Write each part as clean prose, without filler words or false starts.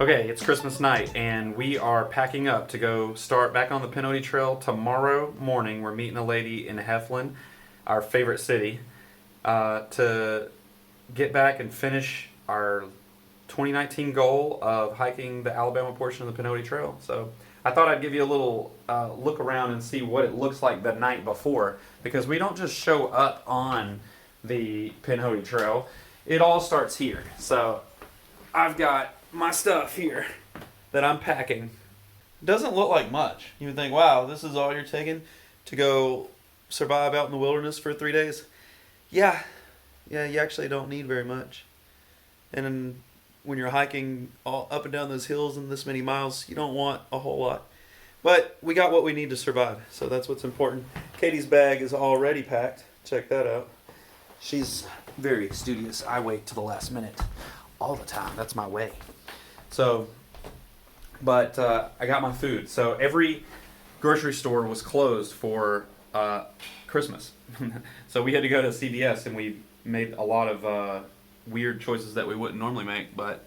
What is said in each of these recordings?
Okay, it's Christmas night, and we are packing up to go start back on the Pinhoti Trail tomorrow morning. We're meeting a lady in Heflin, our favorite city, to get back and finish our 2019 goal of hiking the Alabama portion of the Pinhoti Trail. So I thought I'd give you a little look around and see what it looks like the night before, because we don't just show up on the Pinhoti Trail. It all starts here. So I've got my stuff here that I'm packing. Doesn't look like much. You would think, wow, this is all you're taking to go survive out in the wilderness for 3 days? Yeah, you actually don't need very much. And then when you're hiking all up and down those hills and this many miles, you don't want a whole lot. But we got what we need to survive, so that's what's important. Katie's bag is already packed. Check that out. She's very studious. I wait to the last minute all the time. That's my way. So, but I got my food. So every grocery store was closed for Christmas. So we had to go to CVS, and we made a lot of weird choices that we wouldn't normally make. But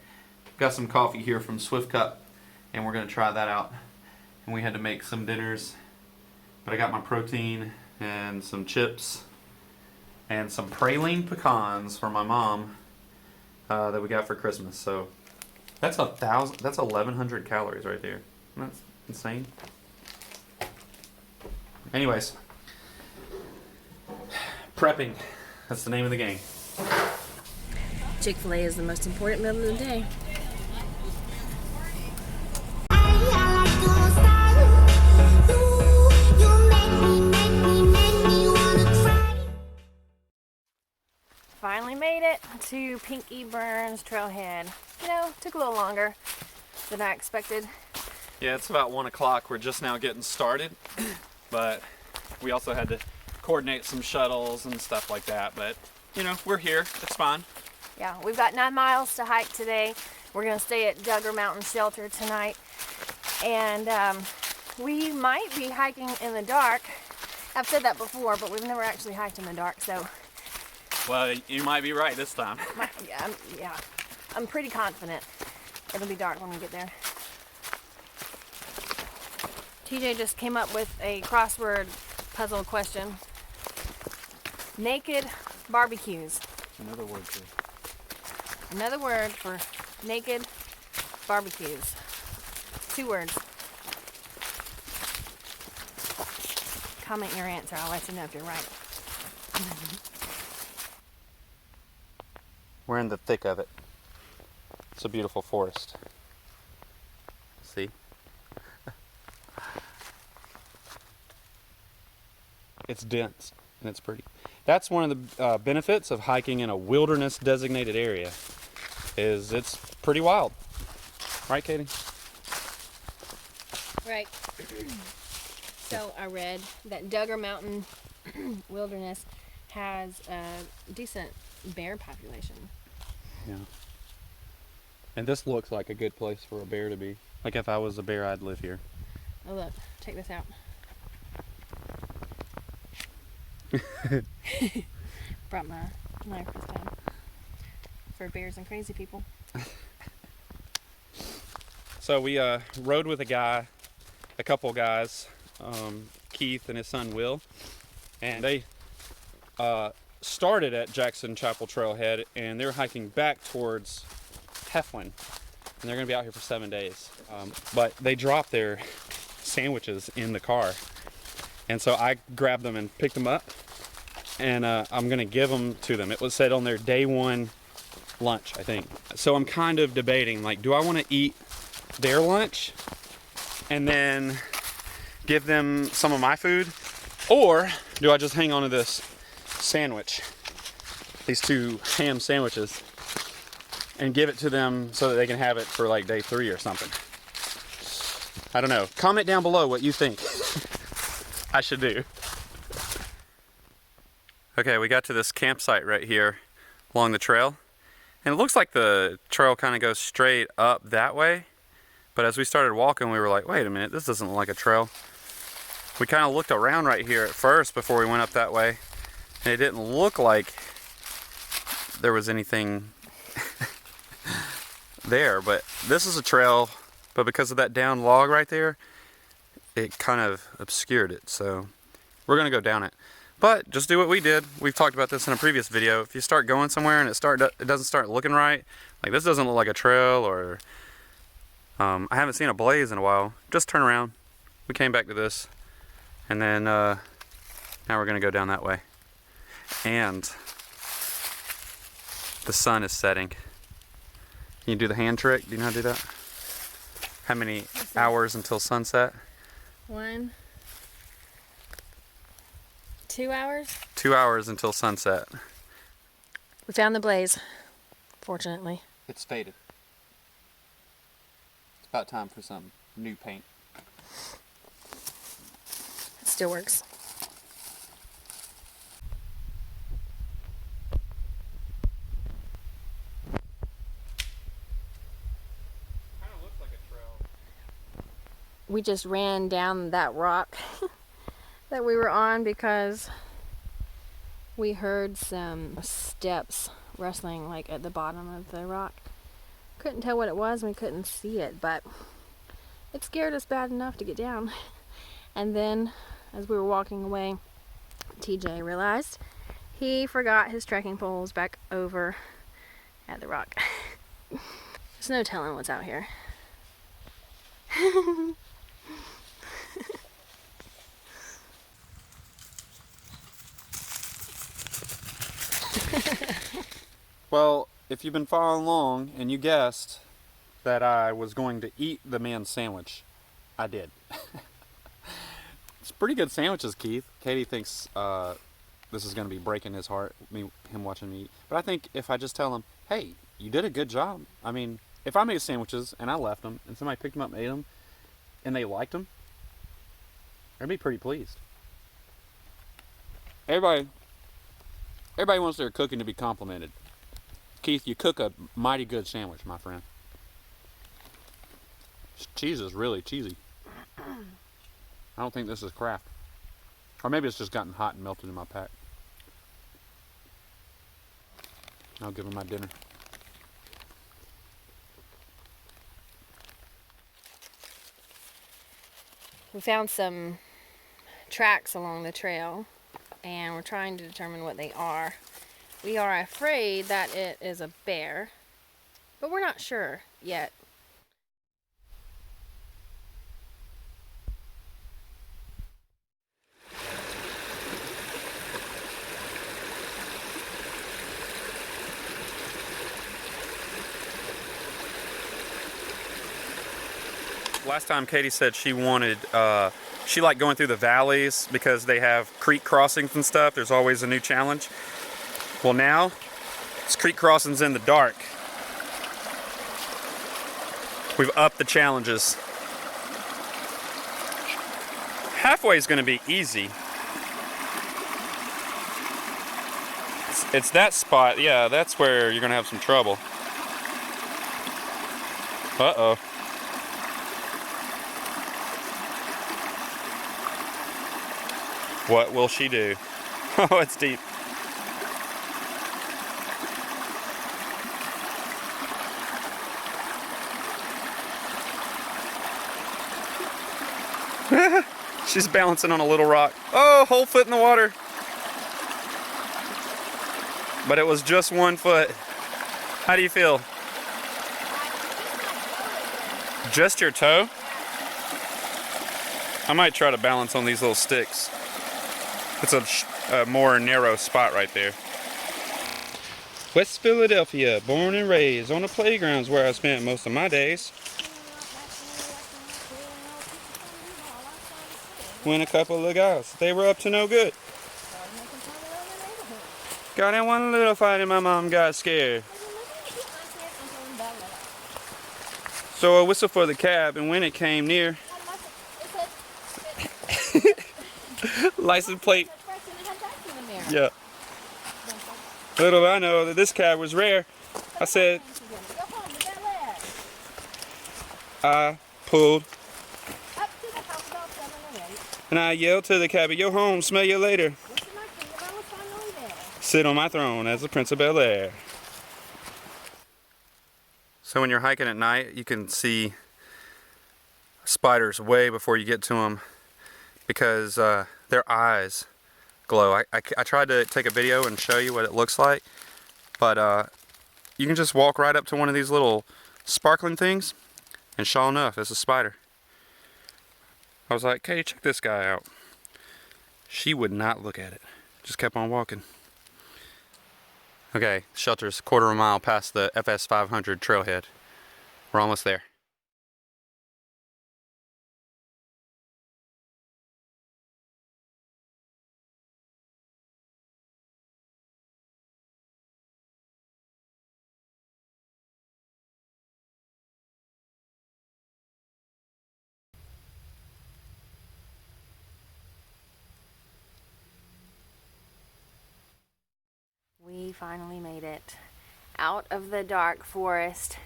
got some coffee here from Swift Cup, and we're going to try that out. And we had to make some dinners. But I got my protein and some chips and some praline pecans for my mom that we got for Christmas. So that's 1,100 calories right there. That's insane. Anyways, prepping. That's the name of the game. Chick-fil-A is the most important meal of the day. Finally made it to Pinky Burns Trailhead. You know, took a little longer than I expected. Yeah, it's about 1 o'clock. We're just now getting started, but we also had to coordinate some shuttles and stuff like that. But, you know, we're here. It's fine. Yeah, we've got 9 miles to hike today. We're going to stay at Duggar Mountain Shelter tonight. And we might be hiking in the dark. I've said that before, but we've never actually hiked in the dark, so... Well, you might be right this time. Yeah, I'm pretty confident it'll be dark when we get there. TJ just came up with a crossword puzzle question. Naked barbecues. Another word for Another word for naked barbecues. 2 words. Comment your answer. I'll let you know if you're right. We're in the thick of it. It's a beautiful forest. See? It's dense and it's pretty. That's one of the benefits of hiking in a wilderness designated area, is it's pretty wild. Right, Katie? Right. So I read that Duggar Mountain Wilderness has a decent bear population. Yeah. And this looks like a good place for a bear to be. Like if I was a bear, I'd live here. Oh look, check this out. Brought my knife this time. For bears and crazy people. So we rode with a couple guys, Keith and his son Will, and they started at Jackson Chapel Trailhead, and they're hiking back towards Heflin, and they're going to be out here for 7 days. But they dropped their sandwiches in the car, and so I grabbed them and picked them up, and I'm going to give them to them. It was said on their day 1 lunch, I think. So I'm kind of debating, like, do I want to eat their lunch and then give them some of my food, or do I just hang on to this sandwich, these 2 ham sandwiches, and give it to them so that they can have it for like day 3 or something? I don't know. Comment down below what you think I should do. Okay, we got to this campsite right here along the trail, and it looks like the trail kind of goes straight up that way, but as we started walking we were like, wait a minute, this doesn't look like a trail. We kind of looked around right here at first before we went up that way, and it didn't look like there was anything there, but this is a trail, but because of that down log right there, it kind of obscured it, so we're gonna go down it. But just do what we did. We've talked about this in a previous video. If you start going somewhere and it doesn't start looking right, like this doesn't look like a trail, or I haven't seen a blaze in a while, just turn around. We came back to this, and then now we're gonna go down that way. And the sun is setting. Can you do the hand trick? Do you know how to do that? How many hours until sunset? 2 hours? 2 hours until sunset. We found the blaze, fortunately. It's faded. It's about time for some new paint. It still works. Kind of looks like a trail. We just ran down that rock that we were on because we heard some steps rustling like at the bottom of the rock. Couldn't tell what it was and we couldn't see it, but it scared us bad enough to get down. And then as we were walking away, TJ realized he forgot his trekking poles back over at the rock. There's no telling what's out here. Well, if you've been following along and you guessed that I was going to eat the man's sandwich, I did. It's pretty good sandwiches, Keith. Katie thinks this is going to be breaking his heart, him watching me eat. But I think if I just tell him, hey, you did a good job. I mean, if I made sandwiches and I left them and somebody picked them up and ate them and they liked them, they'd be pretty pleased. Everybody wants their cooking to be complimented. Keith, you cook a mighty good sandwich, my friend. This cheese is really cheesy. I don't think this is Kraft. Or maybe it's just gotten hot and melted in my pack. I'll give him my dinner. We found some tracks along the trail and we're trying to determine what they are. We are afraid that it is a bear, but we're not sure yet. Last time Katie said she wanted, she liked going through the valleys because they have creek crossings and stuff. There's always a new challenge. Well, now it's creek crossings in the dark. We've upped the challenges. Halfway is going to be easy. It's that spot, yeah, that's where you're going to have some trouble. Uh-oh. What will she do? Oh, it's deep. She's balancing on a little rock. Oh, whole foot in the water. But it was just 1 foot. How do you feel? Just your toe? I might try to balance on these little sticks. It's a more narrow spot right there. West Philadelphia, born and raised on the playgrounds where I spent most of my days. When a couple of guys, they were up to no good. Got in one little fight and my mom got scared. So I whistled for the cab, and when it came near, license plate. Yeah. Little did I know that this cab was rare. I said, I pulled, and I yelled to the cabbie, "Yo home, smell you later. Sit on my throne as the Prince of Bel-Air." So when you're hiking at night, you can see spiders way before you get to them because their eyes glow. I tried to take a video and show you what it looks like, but you can just walk right up to one of these little sparkling things, and sure enough, it's a spider. I was like, "Hey, check this guy out." She would not look at it. Just kept on walking. Okay, shelter's a quarter of a mile past the FS 500 trailhead. We're almost there. We finally made it out of the dark forest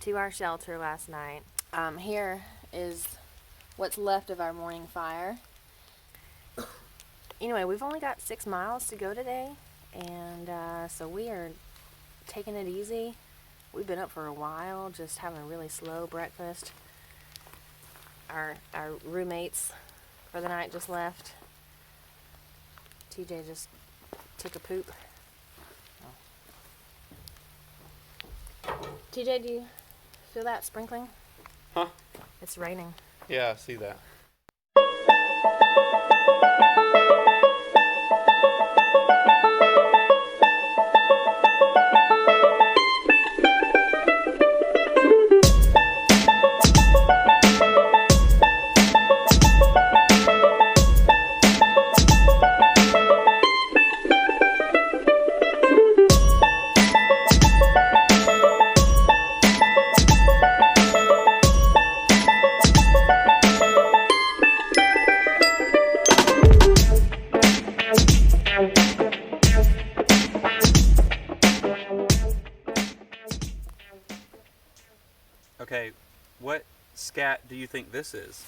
to our shelter last night. Here is what's left of our morning fire. Anyway, we've only got 6 miles to go today, and so we are taking it easy. We've been up for a while, just having a really slow breakfast. Our roommates for the night just left. TJ just took a poop. TJ, do you feel that sprinkling? Huh? It's raining. Yeah, I see that. Okay, what scat do you think this is?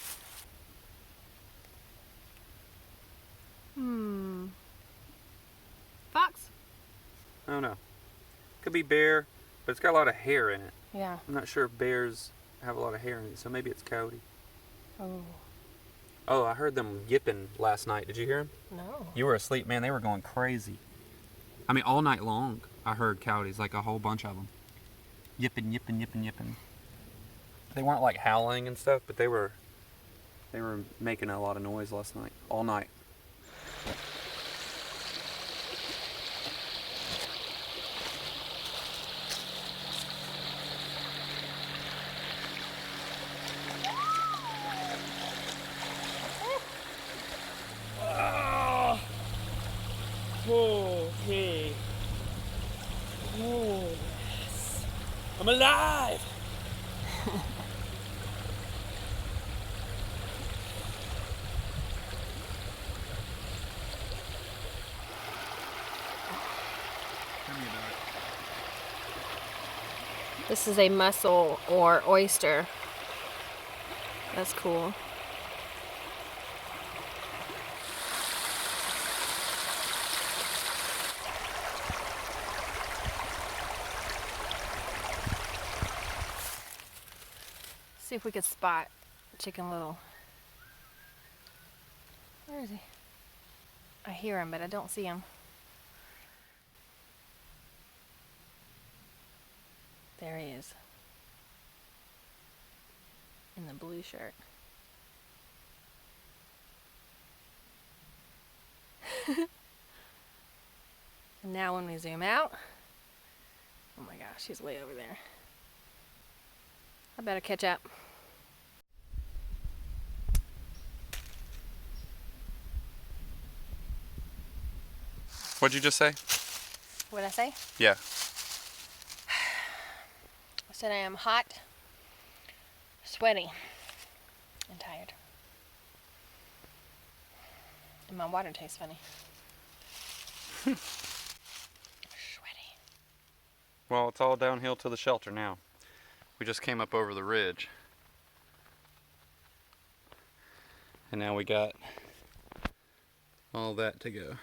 Fox? I don't know. Could be bear, but it's got a lot of hair in it. Yeah. I'm not sure if bears have a lot of hair in it, so maybe it's coyote. Oh. Oh, I heard them yipping last night. Did you hear them? No. You were asleep, man. They were going crazy. I mean, all night long, I heard coyotes, like a whole bunch of them. Yipping, yipping, yipping, yipping. They weren't like howling and stuff, but they were making a lot of noise last night, all night. Okay. Oh, yes. I'm alive. This is a mussel or oyster. That's cool. See if we could spot Chicken Little. Where is he? I hear him, but I don't see him. There he is. In the blue shirt. And now when we zoom out, oh my gosh, he's way over there. I better catch up. What'd you just say? What'd I say? Yeah. I said I am hot, sweaty, and tired. And my water tastes funny. Sweaty. Well, it's all downhill to the shelter now. We just came up over the ridge. And now we got all that to go.